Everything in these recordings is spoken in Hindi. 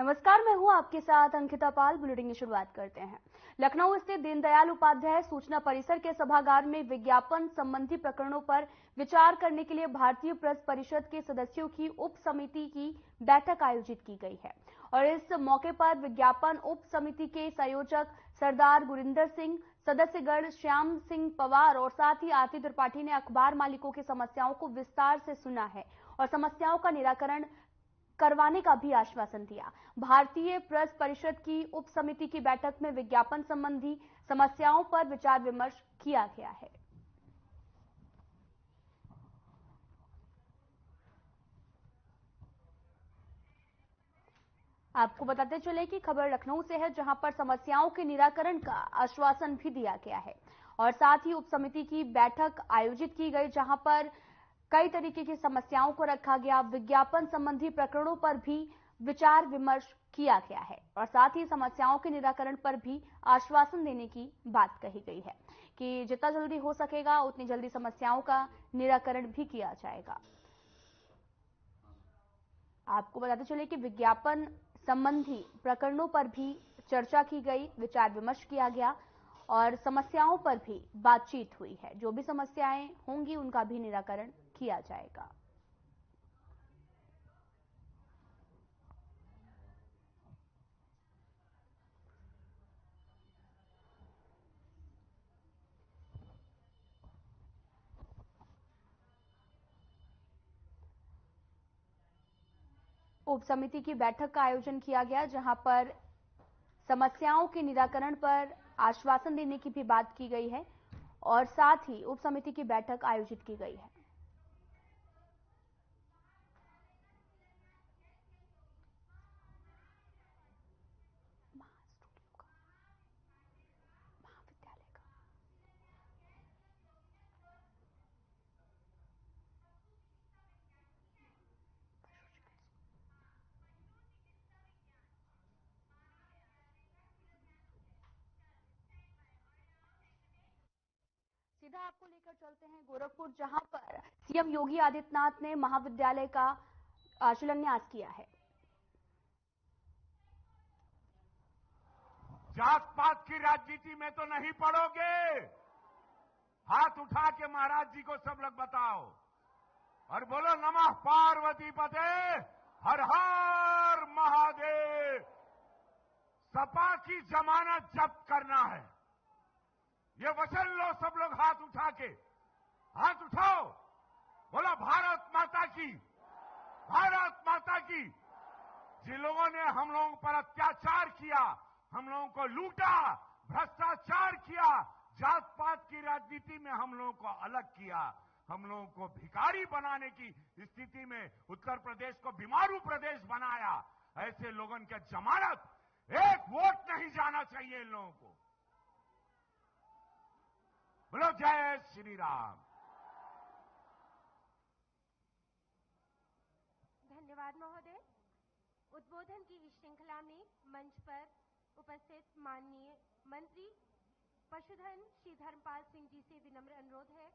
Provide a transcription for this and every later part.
नमस्कार, मैं हूं आपके साथ अंकिता पाल। बुलेटिन की शुरुआत करते हैं। लखनऊ स्थित दीनदयाल उपाध्याय सूचना परिसर के सभागार में विज्ञापन संबंधी प्रकरणों पर विचार करने के लिए भारतीय प्रेस परिषद के सदस्यों की उप समिति की बैठक आयोजित की गई है और इस मौके पर विज्ञापन उप समिति के संयोजक सरदार गुरिंदर सिंह, सदस्यगण श्याम सिंह पवार और साथ ही आरती त्रिपाठी ने अखबार मालिकों की समस्याओं को विस्तार से सुना है और समस्याओं का निराकरण करवाने का भी आश्वासन दिया। भारतीय प्रेस परिषद की उप समिति की बैठक में विज्ञापन संबंधी समस्याओं पर विचार विमर्श किया गया है। आपको बताते चले कि खबर लखनऊ से है, जहां पर समस्याओं के निराकरण का आश्वासन भी दिया गया है और साथ ही उप समिति की बैठक आयोजित की गई, जहां पर कई तरीके की समस्याओं को रखा गया। विज्ञापन संबंधी प्रकरणों पर भी विचार विमर्श किया गया है और साथ ही समस्याओं के निराकरण पर भी आश्वासन देने की बात कही गई है कि जितना जल्दी हो सकेगा उतनी जल्दी समस्याओं का निराकरण भी किया जाएगा। आपको बताते चले कि विज्ञापन संबंधी प्रकरणों पर भी चर्चा की गई, विचार विमर्श किया गया और समस्याओं पर भी बातचीत हुई है। जो भी समस्याएं होंगी उनका भी निराकरण किया जाएगा। उप समिति की बैठक का आयोजन किया गया, जहां पर समस्याओं के निराकरण पर आश्वासन देने की भी बात की गई है और साथ ही उप समिति की बैठक आयोजित की गई है। सीधा आपको लेकर चलते हैं गोरखपुर, जहां पर सीएम योगी आदित्यनाथ ने महाविद्यालय का शिलान्यास किया है। जात पात की राजनीति में तो नहीं पड़ोगे? हाथ उठा के महाराज जी को सब लोग बताओ और बोलो नमः पार्वती पते हर हर महादेव। सपा की जमानत जब्त करना है, ये वचन लो सब लोग हाथ उठा के। हाथ उठाओ, बोलो भारत माता की, भारत माता की। जिन लोगों ने हम लोगों पर अत्याचार किया, हम लोगों को लूटा, भ्रष्टाचार किया, जात पात की राजनीति में हम लोगों को अलग किया, हम लोगों को भिखारी बनाने की स्थिति में उत्तर प्रदेश को बीमारू प्रदेश बनाया, ऐसे लोगों के जमानत एक वोट नहीं जाना चाहिए इन लोगों को। बोलो जय श्री राम। धन्यवाद महोदय। उद्बोधन की इस श्रृंखला में मंच पर उपस्थित माननीय मंत्री पशुधन श्री धर्मपाल सिंह जी से विनम्र अनुरोध है।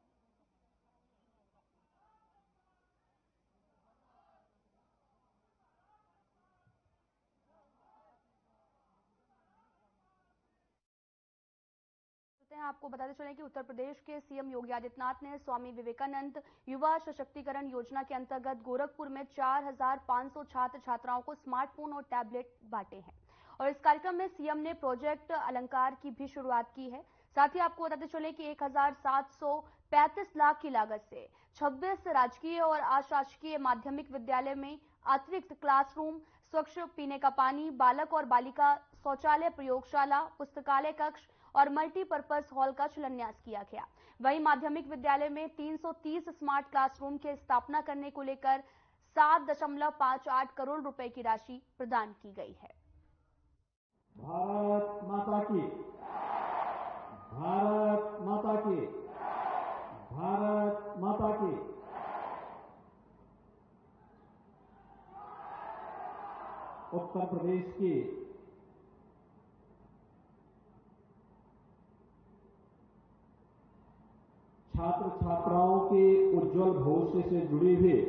आपको बताते चलें कि उत्तर प्रदेश के सीएम योगी आदित्यनाथ ने स्वामी विवेकानंद युवा सशक्तिकरण योजना के अंतर्गत गोरखपुर में 4,500 छात्र छात्राओं को स्मार्टफोन और टैबलेट बांटे हैं और इस कार्यक्रम में सीएम ने प्रोजेक्ट अलंकार की भी शुरुआत की है। साथ ही आपको बताते चले कि 1,735 लाख की लागत से 26 राजकीय और अशासकीय माध्यमिक विद्यालय में अतिरिक्त क्लासरूम, स्वच्छ पीने का पानी, बालक और बालिका शौचालय, प्रयोगशाला, पुस्तकालय कक्ष और मल्टीपर्पज हॉल का शिलान्यास किया गया। वहीं माध्यमिक विद्यालय में 330 स्मार्ट क्लासरूम की स्थापना करने को लेकर 7.58 करोड़ रुपए की राशि प्रदान की गई है। भारत माता की, भारत माता की, भारत माता की। उत्तर प्रदेश की छात्र छात्राओं के उज्जवल भविष्य से जुड़ी हुई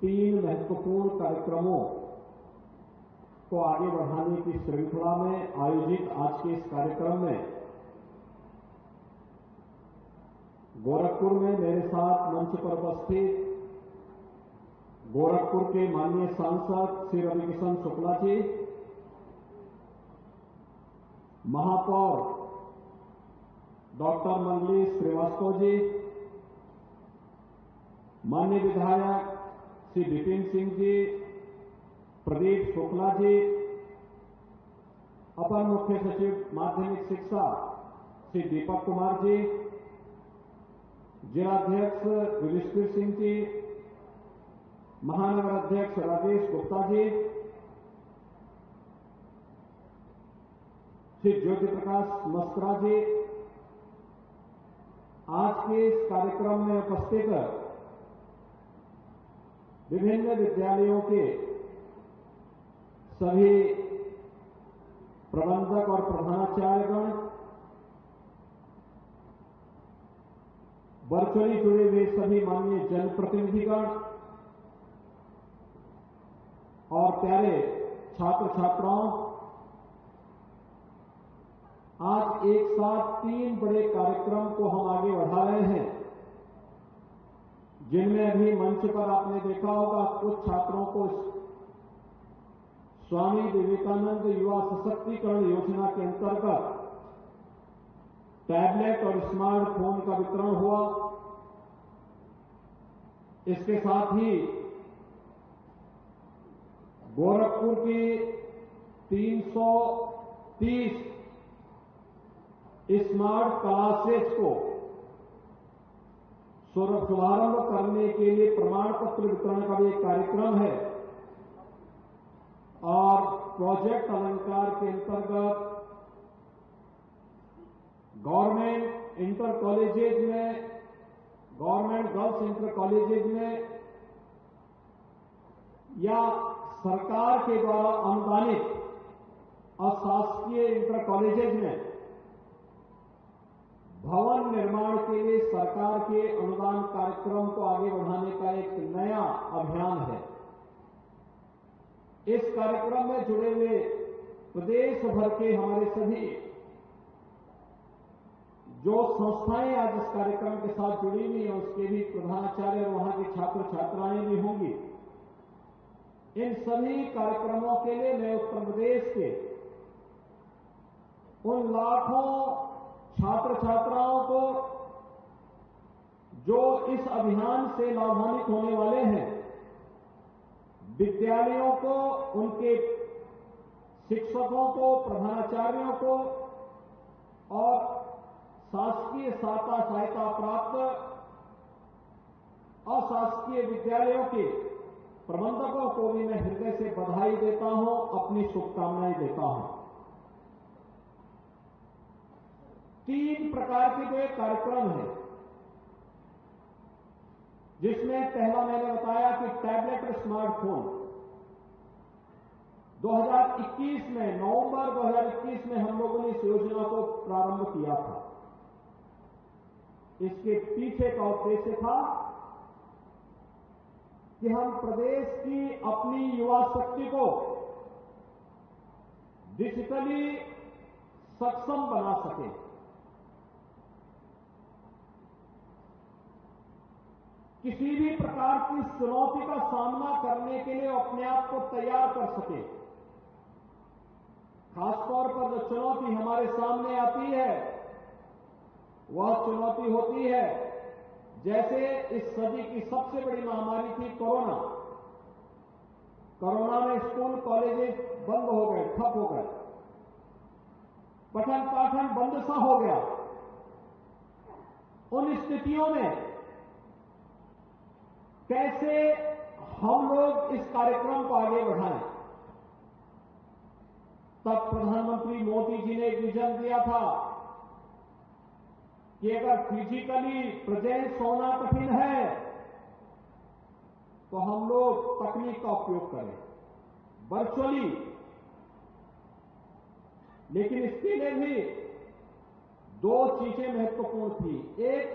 3 महत्वपूर्ण कार्यक्रमों को आगे बढ़ाने की श्रृंखला में आयोजित आज के इस कार्यक्रम में गोरखपुर में मेरे साथ मंच पर उपस्थित गोरखपुर के माननीय सांसद श्री रविकिशन शुक्ला जी, महापौर डॉक्टर मंगलेश श्रीवास्तव जी, माननीय विधायक श्री विपिन सिंह जी, प्रदीप शुक्ला जी, अपर मुख्य सचिव माध्यमिक शिक्षा श्री दीपक कुमार जी, जिलाध्यक्ष युधिष्ठिर सिंह जी, महानगर अध्यक्ष राजेश गुप्ता जी, श्री ज्योति प्रकाश मस्करा जी, आज के इस कार्यक्रम में उपस्थित विभिन्न विद्यालयों के सभी प्रबंधक और प्रधानाचार्यगण, वर्चुअली जुड़े हुए सभी माननीय जनप्रतिनिधिगण और प्यारे छात्र छात्राओं, आज एक साथ 3 बड़े कार्यक्रम को हम आगे बढ़ा रहे हैं, जिनमें अभी मंच पर आपने देखा होगा कुछ छात्रों को स्वामी विवेकानंद युवा सशक्तिकरण योजना के अंतर्गत टैबलेट और स्मार्टफोन का वितरण हुआ। इसके साथ ही गोरखपुर की 330 स्मार्ट क्लासेस को शुभारंभ करने के लिए प्रमाण पत्र वितरण का भी एक कार्यक्रम है और प्रोजेक्ट अलंकार के अंतर्गत गवर्नमेंट इंटर कॉलेजेज में, गवर्नमेंट गर्ल्स इंटर कॉलेजेज में या सरकार के द्वारा अनुदानित अशासकीय इंटर कॉलेजेज में भवन निर्माण के लिए सरकार के अनुदान कार्यक्रम को आगे बढ़ाने का एक नया अभियान है। इस कार्यक्रम में जुड़े हुए प्रदेश भर के हमारे सभी जो संस्थाएं आज इस कार्यक्रम के साथ जुड़ी हुई हैं, उसके भी प्रधानाचार्य और वहां के छात्र छात्राएं भी होंगी। इन सभी कार्यक्रमों के लिए मैं उत्तर प्रदेश के उन लाखों छात्र छात्राओं को जो इस अभियान से लाभान्वित होने वाले हैं, विद्यालयों को, उनके शिक्षकों को, प्रधानाचार्यों को और शासकीय सहायता प्राप्त अशासकीय विद्यालयों के प्रबंधकों को भी मैं हृदय से बधाई देता हूं, अपनी शुभकामनाएं देता हूं। 3 प्रकार के जो कार्यक्रम हैं, जिसमें पहला मैंने बताया कि टैबलेट और स्मार्टफोन 2021 में, नवंबर 2021 में हम लोगों ने इस योजना को प्रारंभ किया था। इसके पीछे का उद्देश्य था कि हम प्रदेश की अपनी युवा शक्ति को डिजिटली सक्षम बना सके। किसी भी प्रकार की चुनौती का सामना करने के लिए अपने आप को तैयार कर सके। खासतौर पर जो चुनौती हमारे सामने आती है, वह चुनौती होती है जैसे इस सदी की सबसे बड़ी महामारी थी कोरोना। कोरोना में स्कूल कॉलेजेस बंद हो गए, ठप हो गए, पठन पाठन बंद सा हो गया। उन स्थितियों में कैसे हम लोग इस कार्यक्रम को आगे बढ़ाएं, तब प्रधानमंत्री मोदी जी ने एक विजन दिया था कि अगर फिजिकली प्रेजेंस होना कठिन है तो हम लोग तकनीक का उपयोग करें, वर्चुअली। लेकिन इसके लिए भी 2 चीजें महत्वपूर्ण थी। एक,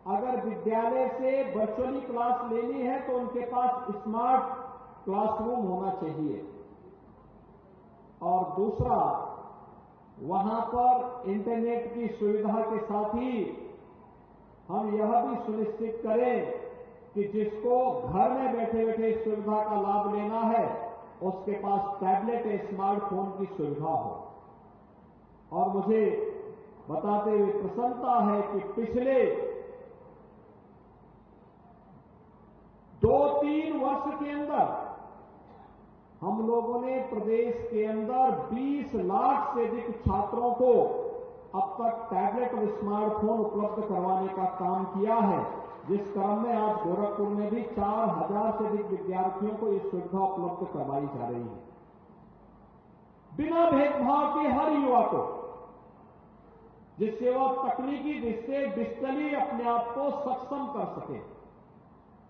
अगर विद्यालय से वर्चुअली क्लास लेनी है तो उनके पास स्मार्ट क्लासरूम होना चाहिए। और दूसरा, वहां पर इंटरनेट की सुविधा के साथ ही हम यह भी सुनिश्चित करें कि जिसको घर में बैठे बैठे इस सुविधा का लाभ लेना है उसके पास टैबलेट या स्मार्टफोन की सुविधा हो। और मुझे बताते हुए प्रसन्नता है कि पिछले 2-3 वर्ष के अंदर हम लोगों ने प्रदेश के अंदर 20 लाख से अधिक छात्रों को अब तक टैबलेट और स्मार्टफोन उपलब्ध करवाने का काम किया है, जिस क्रम में आज गोरखपुर में भी 4000 से अधिक विद्यार्थियों को ये सुविधा उपलब्ध करवाई जा रही है। बिना भेदभाव के हर युवा को, जिससे वह तकनीकी दृष्टि से डिजिटली अपने आप को सक्षम कर सके।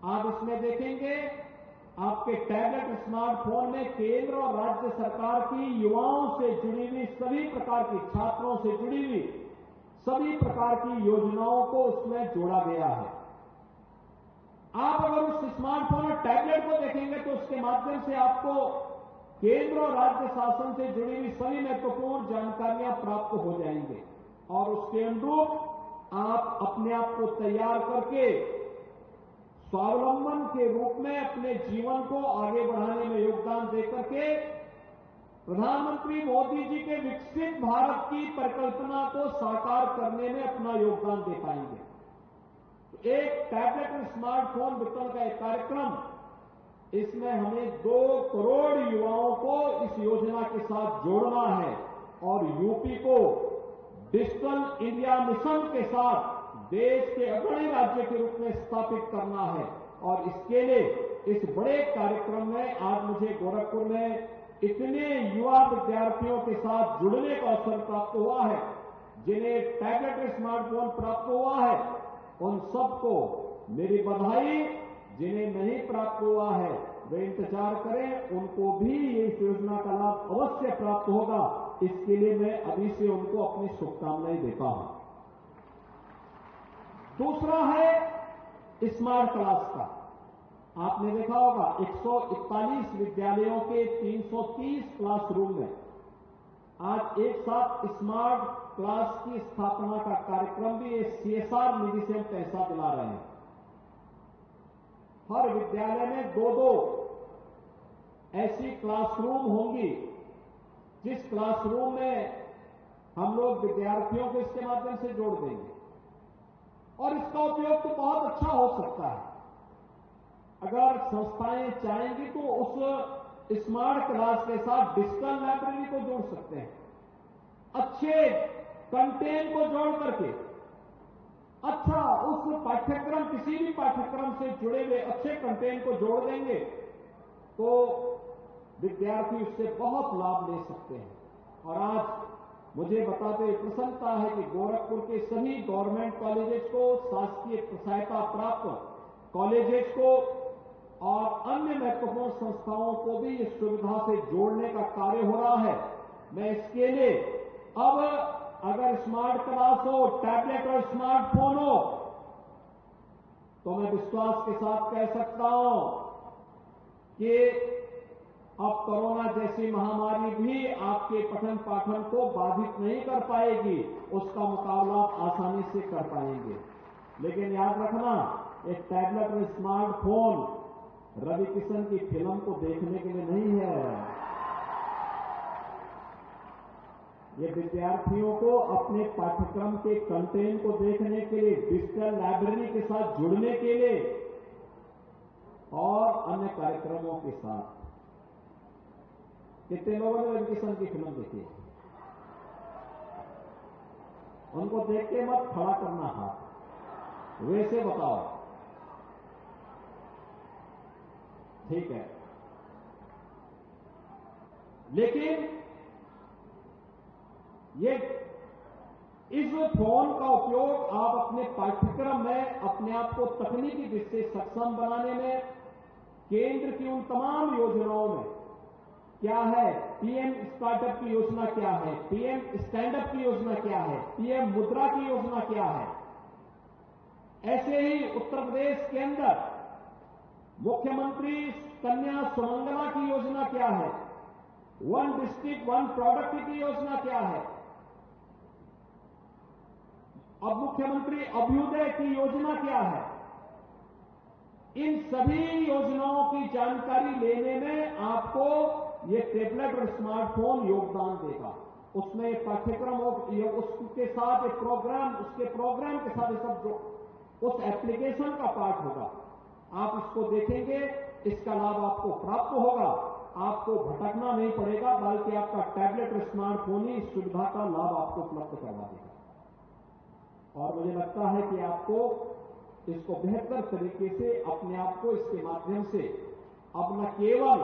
आप इसमें देखेंगे आपके टैबलेट स्मार्टफोन में केंद्र और राज्य सरकार की युवाओं से जुड़ी हुई सभी प्रकार की, छात्रों से जुड़ी हुई सभी प्रकार की योजनाओं को उसमें जोड़ा गया है। आप अगर उस स्मार्टफोन और टैबलेट को देखेंगे तो उसके माध्यम से आपको केंद्र और राज्य शासन से जुड़ी हुई सभी महत्वपूर्ण जानकारियां प्राप्त हो जाएंगे और उसके अनुरूप आप अपने आप को तैयार करके स्वावलंबन के रूप में अपने जीवन को आगे बढ़ाने में योगदान देकर के प्रधानमंत्री मोदी जी के विकसित भारत की परिकल्पना को साकार करने में अपना योगदान दे पाएंगे। तो एक टैबलेट और स्मार्टफोन वितरण का एक कार्यक्रम, इसमें हमें 2 करोड़ युवाओं को इस योजना के साथ जोड़ना है और यूपी को डिजिटल इंडिया मिशन के साथ देश के अग्रणी राज्य के रूप में स्थापित करना है। और इसके लिए इस बड़े कार्यक्रम में आज मुझे गोरखपुर में इतने युवा विद्यार्थियों के साथ जुड़ने का अवसर प्राप्त हुआ है, जिन्हें टैबलेट स्मार्टफोन प्राप्त हुआ है उन सबको मेरी बधाई। जिन्हें नहीं प्राप्त हुआ है वे इंतजार करें, उनको भी इस योजना का लाभ अवश्य प्राप्त होगा। इसके लिए मैं अभी से उनको अपनी शुभकामनाएं देता हूं। दूसरा है स्मार्ट क्लास का। आपने देखा होगा 141 विद्यालयों के 330 क्लासरूम में आज एक साथ स्मार्ट क्लास की स्थापना का कार्यक्रम भी CSR निधि से हम पैसा दिला रहे हैं। हर विद्यालय में 2-2 ऐसी क्लासरूम होंगी, जिस क्लासरूम में हम लोग विद्यार्थियों को इसके माध्यम से जोड़ देंगे और इसका उपयोग तो बहुत अच्छा हो सकता है। अगर संस्थाएं चाहेंगी तो उस स्मार्ट क्लास के साथ डिजिटल लाइब्रेरी को जोड़ सकते हैं, अच्छे कंटेंट को जोड़ करके अच्छा उस पाठ्यक्रम, किसी भी पाठ्यक्रम से जुड़े हुए अच्छे कंटेंट को जोड़ देंगे तो विद्यार्थी उससे बहुत लाभ ले सकते हैं। और आज मुझे बताते हुए प्रसन्नता है कि गोरखपुर के सभी गवर्नमेंट कॉलेजेस को, शासकीय सहायता प्राप्त कॉलेजेस को और अन्य महत्वपूर्ण संस्थाओं को भी इस सुविधा से जोड़ने का कार्य हो रहा है। मैं इसके लिए अब अगर स्मार्ट क्लास हो, टैबलेट और स्मार्टफोन हो, तो मैं विश्वास के साथ कह सकता हूं कि अब कोरोना जैसी महामारी भी आपके पठन पाठन को बाधित नहीं कर पाएगी, उसका मुकाबला आप आसानी से कर पाएंगे। लेकिन याद रखना, एक टैबलेट और स्मार्टफोन रवि किशन की फिल्म को देखने के लिए नहीं है। ये विद्यार्थियों को अपने पाठ्यक्रम के कंटेंट को देखने के लिए, डिजिटल लाइब्रेरी के साथ जुड़ने के लिए और अन्य कार्यक्रमों के साथ। कितने लोगों ने रवि किशन की फिल्म देखी? उनको देख के मत खड़ा करना हाथ, वैसे बताओ, ठीक है। लेकिन ये इस फोन का उपयोग आप अपने पाठ्यक्रम में अपने आप को तकनीकी दृष्टि से सक्षम बनाने में, केंद्र की उन तमाम योजनाओं में क्या है, पीएम स्टार्टअप की योजना क्या है, पीएम स्टैंडअप की योजना क्या है, पीएम मुद्रा की योजना क्या है, ऐसे ही उत्तर प्रदेश के अंदर मुख्यमंत्री कन्या सुमंगला की योजना क्या है, वन डिस्ट्रिक्ट वन प्रोडक्ट की योजना क्या है, अब मुख्यमंत्री अभ्युदय की योजना क्या है। इन सभी योजनाओं की जानकारी लेने में आपको ये टैबलेट और स्मार्टफोन योगदान देगा। उसमें पाठ्यक्रम उसके साथ एक प्रोग्राम, उसके प्रोग्राम के साथ सब जो उस एप्लीकेशन का पार्ट होगा, आप इसको देखेंगे, इसका लाभ आपको प्राप्त होगा, आपको भटकना नहीं पड़ेगा, बल्कि आपका टैबलेट और स्मार्टफोन ही इस सुविधा का लाभ आपको उपलब्ध करवा देगा। और मुझे लगता है कि आपको इसको बेहतर तरीके से अपने आप को इसके माध्यम से अब न केवल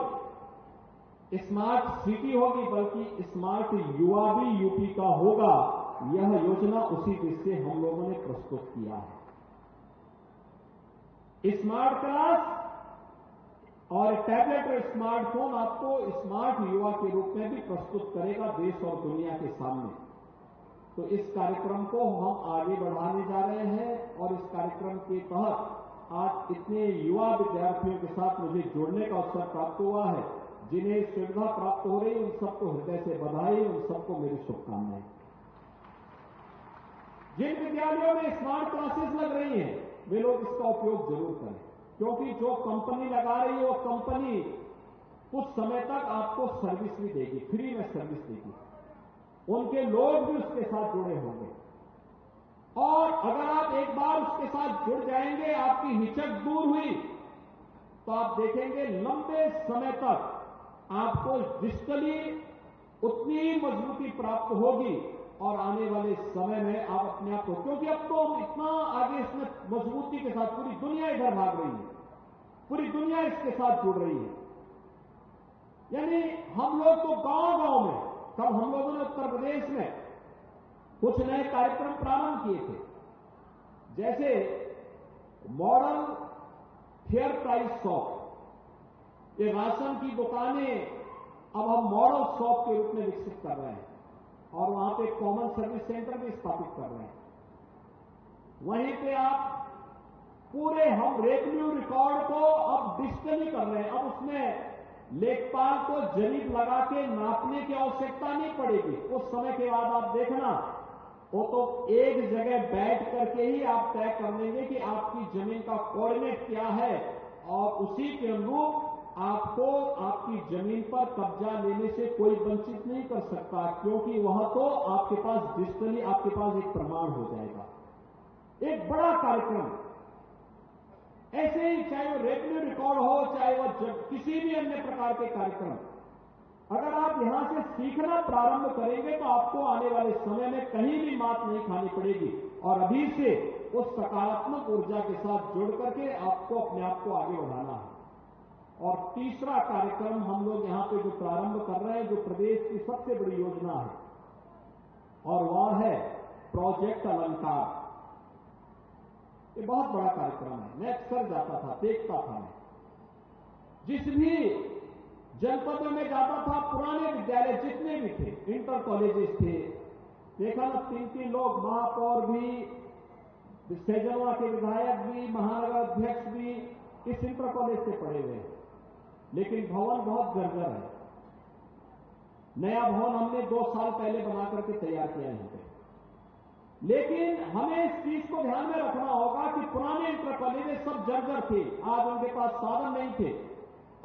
स्मार्ट सिटी होगी, बल्कि स्मार्ट युवा भी यूपी का होगा। यह योजना उसी दिशा से हम लोगों ने प्रस्तुत किया है। स्मार्ट क्लास और टैबलेट और स्मार्टफोन आपको स्मार्ट युवा के रूप में भी प्रस्तुत करेगा देश और दुनिया के सामने। तो इस कार्यक्रम को हम आगे बढ़ाने जा रहे हैं और इस कार्यक्रम के तहत आज इतने युवा विद्यार्थियों के साथ मुझे जुड़ने का अवसर प्राप्त हुआ है। जिन्हें सुविधा प्राप्त हो रही है उन सबको हृदय से बधाई, उन सबको मेरी शुभकामनाएं। जिन विद्यालयों में स्मार्ट क्लासेस लग रही हैं वे लोग इसका उपयोग जरूर करें, क्योंकि जो कंपनी लगा रही है वो कंपनी कुछ समय तक आपको सर्विस भी देगी, फ्री में सर्विस देगी, उनके लोग भी उसके साथ जुड़े होंगे। और अगर आप एक बार उसके साथ जुड़ जाएंगे, आपकी हिचक दूर हुई, तो आप देखेंगे लंबे समय तक आपको डिजिटली उतनी मजबूती प्राप्त होगी और आने वाले समय में आप अपने आप को, क्योंकि अब तो इतना आगे इसमें मजबूती के साथ पूरी दुनिया इधर भाग रही है, पूरी दुनिया इसके साथ जुड़ रही है। यानी हम लोग तो गांव-गांव में, कल हम लोगों ने उत्तर प्रदेश में कुछ नए कार्यक्रम प्रारंभ किए थे, जैसे मॉडल फेयर प्राइस शॉप। ये राशन की दुकानें अब हम मॉडल शॉप के रूप में विकसित कर रहे हैं और वहां पे कॉमन सर्विस सेंटर भी स्थापित कर रहे हैं। वहीं पे आप पूरे हम रेवेन्यू रिकॉर्ड को अब डिजिटली कर रहे हैं। अब उसमें लेखपाल को जरीब लगा के नापने की आवश्यकता नहीं पड़ेगी। उस समय के बाद आप देखना, वो तो एक जगह बैठ करके ही आप तय कर लेंगे कि आपकी जमीन का कोऑर्डिनेट क्या है और उसी के अनुरूप आपको आपकी जमीन पर कब्जा लेने से कोई वंचित नहीं कर सकता, क्योंकि वह तो आपके पास डिजिटली आपके पास एक प्रमाण हो जाएगा। एक बड़ा कार्यक्रम ऐसे ही, चाहे वो रेवेन्यू रिकॉर्ड हो, चाहे वो किसी भी अन्य प्रकार के कार्यक्रम, अगर आप यहां से सीखना प्रारंभ करेंगे तो आपको आने वाले समय में कहीं भी मात नहीं खानी पड़ेगी और अभी से उस सकारात्मक ऊर्जा के साथ जुड़ करके आपको अपने आप को आगे बढ़ाना है। और तीसरा कार्यक्रम हम लोग यहां पे जो प्रारंभ कर रहे हैं, जो प्रदेश की सबसे बड़ी योजना है, और वह है प्रोजेक्ट अलंकार। ये बहुत बड़ा कार्यक्रम है। मैं अक्सर जाता था, देखता था। मैं जिस भी जनपदों में जाता था, पुराने विद्यालय जितने भी थे, इंटर कॉलेजेस थे, देखा ना 3-3 लोग, महापौर भी, सेजनवा के विधायक भी, महानगर अध्यक्ष भी इस इंटर कॉलेज से पढ़े हुए हैं, लेकिन भवन बहुत जर्जर है। नया भवन हमने 2 साल पहले बना करके तैयार किया है यहाँ पे। लेकिन हमें इस चीज को ध्यान में रखना होगा कि पुराने इंटर कॉलेज सब जर्जर थे, आज उनके पास साधन नहीं थे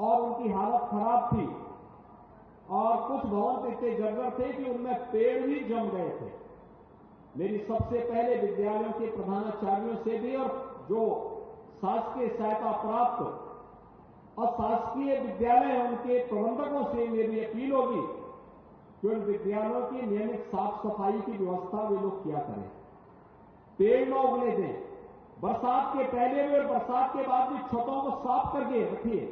और उनकी हालत खराब थी और कुछ भवन इतने जर्जर थे कि उनमें पेड़ भी जम गए थे। मेरी सबसे पहले विद्यालयों के प्रधानाचार्यों से भी और जो शासकीय सहायता प्राप्त और शासकीय विद्यालय उनके प्रबंधकों से मेरी अपील होगी कि उन विद्यालयों की नियमित साफ सफाई की व्यवस्था वे लोग किया करें, पेड़ न उगने दें, बरसात के पहले भी और बरसात के बाद भी छतों को साफ करके रखिए,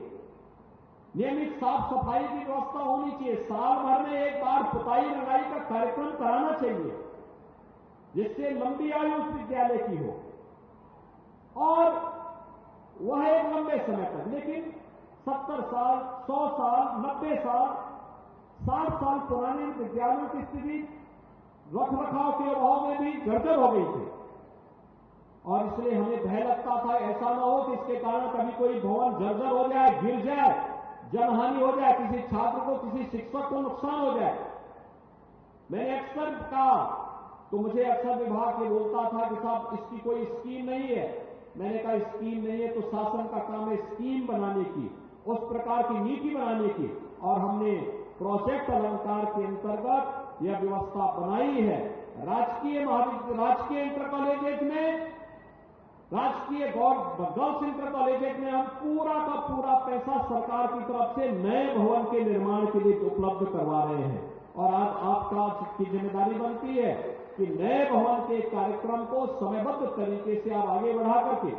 नियमित साफ सफाई की व्यवस्था होनी चाहिए। साल भर में एक बार पुताई रंगाई का कार्यक्रम कराना चाहिए, जिससे लंबी आयु उस विद्यालय की हो और वह एक लंबे समय तक, लेकिन 70 साल, 100 साल, 90 साल, 60 साल पुराने विद्यालयों की स्थिति रख रखाव के अभाव में भी जर्जर हो गई थी और इसलिए हमें भय लगता था ऐसा ना हो कि इसके कारण कभी कोई भवन जर्जर हो जाए, गिर जाए, जनहानि हो जाए, किसी छात्र को, किसी शिक्षक को नुकसान हो जाए। मैंने अक्सर कहा, तो मुझे अक्सर विभाग के बोलता था कि साहब इसकी कोई स्कीम नहीं है। मैंने कहा स्कीम नहीं है तो शासन का काम है स्कीम बनाने की, उस प्रकार की नीति बनाने की, और हमने प्रोजेक्ट अलंकार के अंतर्गत यह व्यवस्था बनाई है। राजकीय इंटर कॉलेजेस में, राजकीय गर्ल्स इंटर कॉलेजेस में हम पूरा का पूरा पैसा सरकार की तरफ से नए भवन के निर्माण के लिए उपलब्ध करवा रहे हैं। और आज आपका की जिम्मेदारी बनती है कि नए भवन के कार्यक्रम को समयबद्ध तरीके से आप आगे बढ़ा करके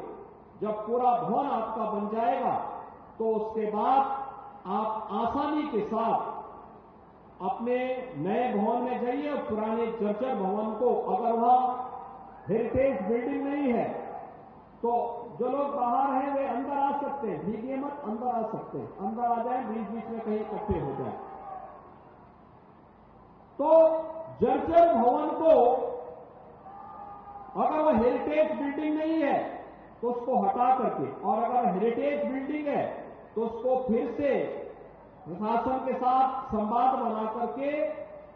जब पूरा भवन आपका बन जाएगा तो उसके बाद आप आसानी के साथ अपने नए भवन में जाइए और पुराने जर्जर भवन को, अगर वह हेरिटेज बिल्डिंग नहीं है तो जो लोग बाहर हैं वे अंदर आ सकते हैं, भीगे मत, अंदर आ सकते हैं, अंदर आ जाए, बीच बीच में कहीं इकट्ठे हो जाए। तो जर्जर भवन को अगर वह हेरिटेज बिल्डिंग नहीं है तो उसको हटा करके, और अगर हेरिटेज बिल्डिंग है तो उसको फिर से प्रशासन के साथ संवाद बना करके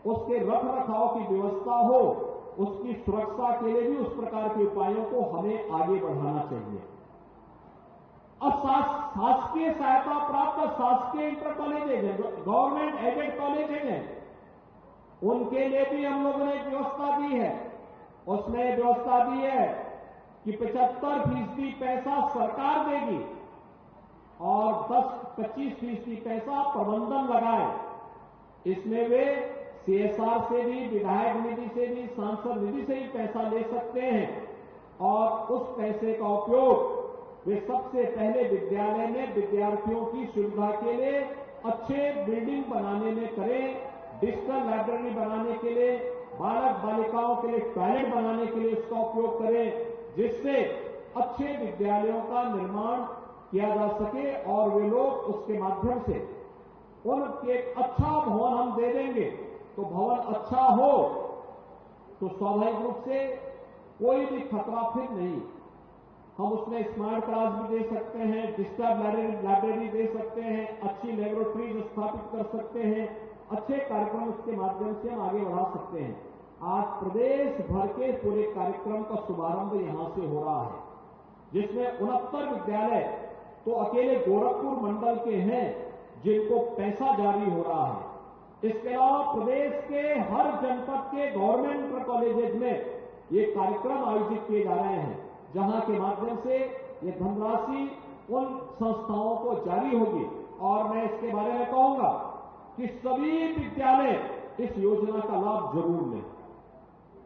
उसके रख रखाव की व्यवस्था हो, उसकी सुरक्षा के लिए भी उस प्रकार के उपायों को हमें आगे बढ़ाना चाहिए। अब शासकीय सहायता प्राप्त शासकीय इंटर कॉलेजेज हैं, गवर्नमेंट एडेड कॉलेजेज हैं, उनके लिए भी हम लोगों ने एक व्यवस्था दी है। उसमें व्यवस्था दी है कि 75% पैसा सरकार देगी और 10-25% पैसा प्रबंधन लगाए। इसमें वे CSR से भी, विधायक निधि से भी, सांसद निधि से भी पैसा ले सकते हैं और उस पैसे का उपयोग वे सबसे पहले विद्यालय में विद्यार्थियों की सुविधा के लिए अच्छे बिल्डिंग बनाने में करें, डिजिटल लाइब्रेरी बनाने के लिए, बालक बालिकाओं के लिए टॉयलेट बनाने के लिए इसका उपयोग करें, जिससे अच्छे विद्यालयों का निर्माण किया जा सके और वे लोग उसके माध्यम से उनके अच्छा भवन हम दे देंगे। तो भवन अच्छा हो तो स्वाभाविक रूप से कोई भी खतरा फिर नहीं। हम उसमें स्मार्ट क्लास भी दे सकते हैं, डिजिटल लाइब्रेरी दे सकते हैं, अच्छी लेबोरेटरीज स्थापित कर सकते हैं, अच्छे कार्यक्रम उसके माध्यम से हम आगे बढ़ा सकते हैं। आज प्रदेश भर के पूरे कार्यक्रम का शुभारंभ यहां से हो रहा है, जिसमें 69 विद्यालय तो अकेले गोरखपुर मंडल के हैं जिनको पैसा जारी हो रहा है। इसके अलावा प्रदेश के हर जनपद के गवर्नमेंट इंटर कॉलेजेस में ये कार्यक्रम आयोजित किए जा रहे हैं, जहां के माध्यम से ये धनराशि उन संस्थाओं को जारी होगी। और मैं इसके बारे में कहूंगा कि सभी विद्यालय इस योजना का लाभ जरूर लें।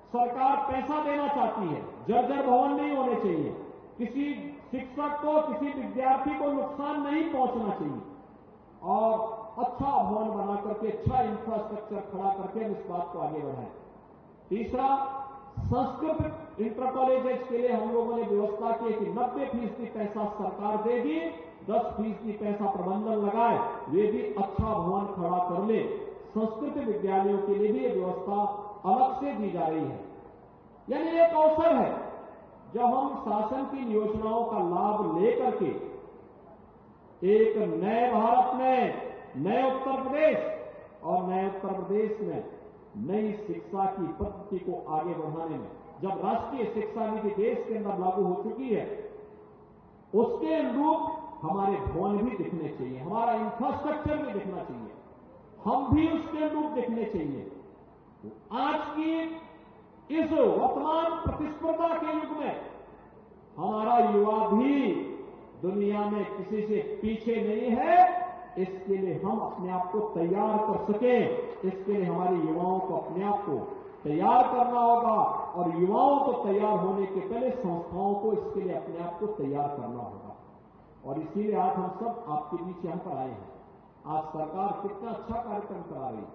सरकार पैसा देना चाहती है, जर्जर भवन नहीं होने चाहिए, किसी शिक्षक को, किसी विद्यार्थी को नुकसान नहीं पहुंचना चाहिए, और अच्छा भवन बना करके, अच्छा इंफ्रास्ट्रक्चर खड़ा करके हम इस बात को आगे बढ़ाएं। तीसरा, संस्कृत इंटर कॉलेजेस के लिए हम लोगों ने व्यवस्था की कि 90% पैसा सरकार देगी, 10% पैसा प्रबंधन लगाए, वे भी अच्छा भवन खड़ा कर ले। संस्कृत विद्यालयों के लिए भी ये व्यवस्था अलग से दी जा रही है। यानी एक अवसर है जब हम शासन की योजनाओं का लाभ लेकर के एक नए भारत में, नए उत्तर प्रदेश और नए उत्तर प्रदेश में नई शिक्षा की पद्धति को आगे बढ़ाने में, जब राष्ट्रीय शिक्षा नीति देश के अंदर लागू हो चुकी है, उसके अनुरूप हमारे भवन भी दिखने चाहिए, हमारा इंफ्रास्ट्रक्चर भी दिखना चाहिए, हम भी उसके अनुरूप दिखने चाहिए। आज की इस वर्तमान प्रतिस्पर्धा के युग में हमारा युवा भी दुनिया में किसी से पीछे नहीं है। इसके लिए हम अपने आप को तैयार कर सकें, इसके लिए हमारे युवाओं को अपने आप को तैयार करना होगा, और युवाओं को तैयार होने के पहले संस्थाओं को इसके लिए अपने आप को तैयार करना होगा। और इसीलिए आज हम सब आपके बीच यहां पर आए हैं। आज सरकार कितना अच्छा कार्यक्रम करा रही है।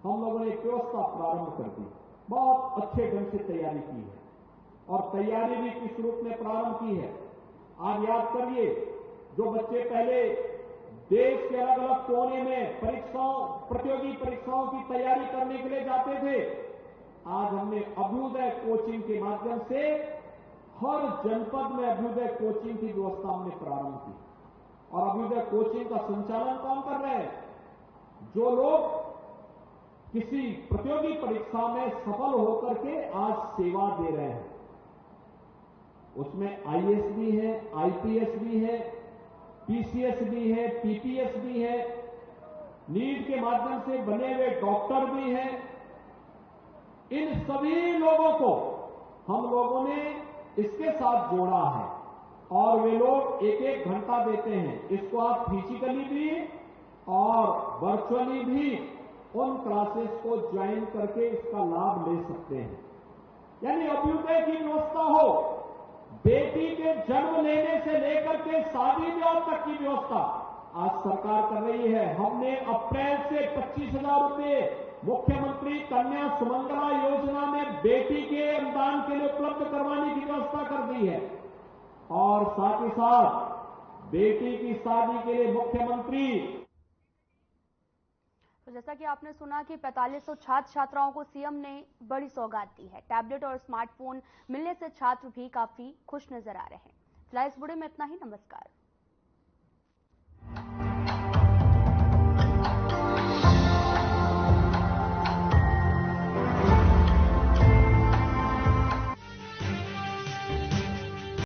हम लोगों ने एक व्यवस्था प्रारंभ कर दी, बहुत अच्छे ढंग से तैयारी की है, और तैयारी भी किस रूप में प्रारंभ की है। आप याद करिए, जो बच्चे पहले देश के अलग अलग कोने में प्रतियोगी परीक्षाओं की तैयारी करने के लिए जाते थे, आज हमने अभ्युदय कोचिंग के माध्यम से हर हर जनपद में अभ्युदय कोचिंग की व्यवस्था हमने प्रारंभ की और अभ्युदय कोचिंग का संचालन कौन कर रहे हैं? जो लोग किसी प्रतियोगी परीक्षा में सफल होकर के आज सेवा दे रहे हैं, उसमें आईएएस भी है, आईपीएस भी है, पीसीएस भी है, पीपीएस भी है, नीट के माध्यम से बने हुए डॉक्टर भी हैं। इन सभी लोगों को हम लोगों ने इसके साथ जोड़ा है और वे लोग एक एक घंटा देते हैं। इसको आप फिजिकली भी और वर्चुअली भी उन क्लासेस को ज्वाइन करके इसका लाभ ले सकते हैं। यानी अभ्युदय की व्यवस्था हो, बेटी के जन्म लेने से लेकर के शादी ब्याह तक की व्यवस्था आज सरकार कर रही है। हमने अप्रैल से 25,000 रुपए मुख्यमंत्री कन्या सुमंगला योजना में बेटी के अनुदान के लिए उपलब्ध करवाने की व्यवस्था कर दी है और साथ ही साथ बेटी की शादी के लिए मुख्यमंत्री। तो जैसा कि आपने सुना कि 4500 छात्र छात्राओं को सीएम ने बड़ी सौगात दी है। टैबलेट और स्मार्टफोन मिलने से छात्र भी काफी खुश नजर आ रहे हैं। फिलहाल इस बुलेटिन में इतना ही। नमस्कार।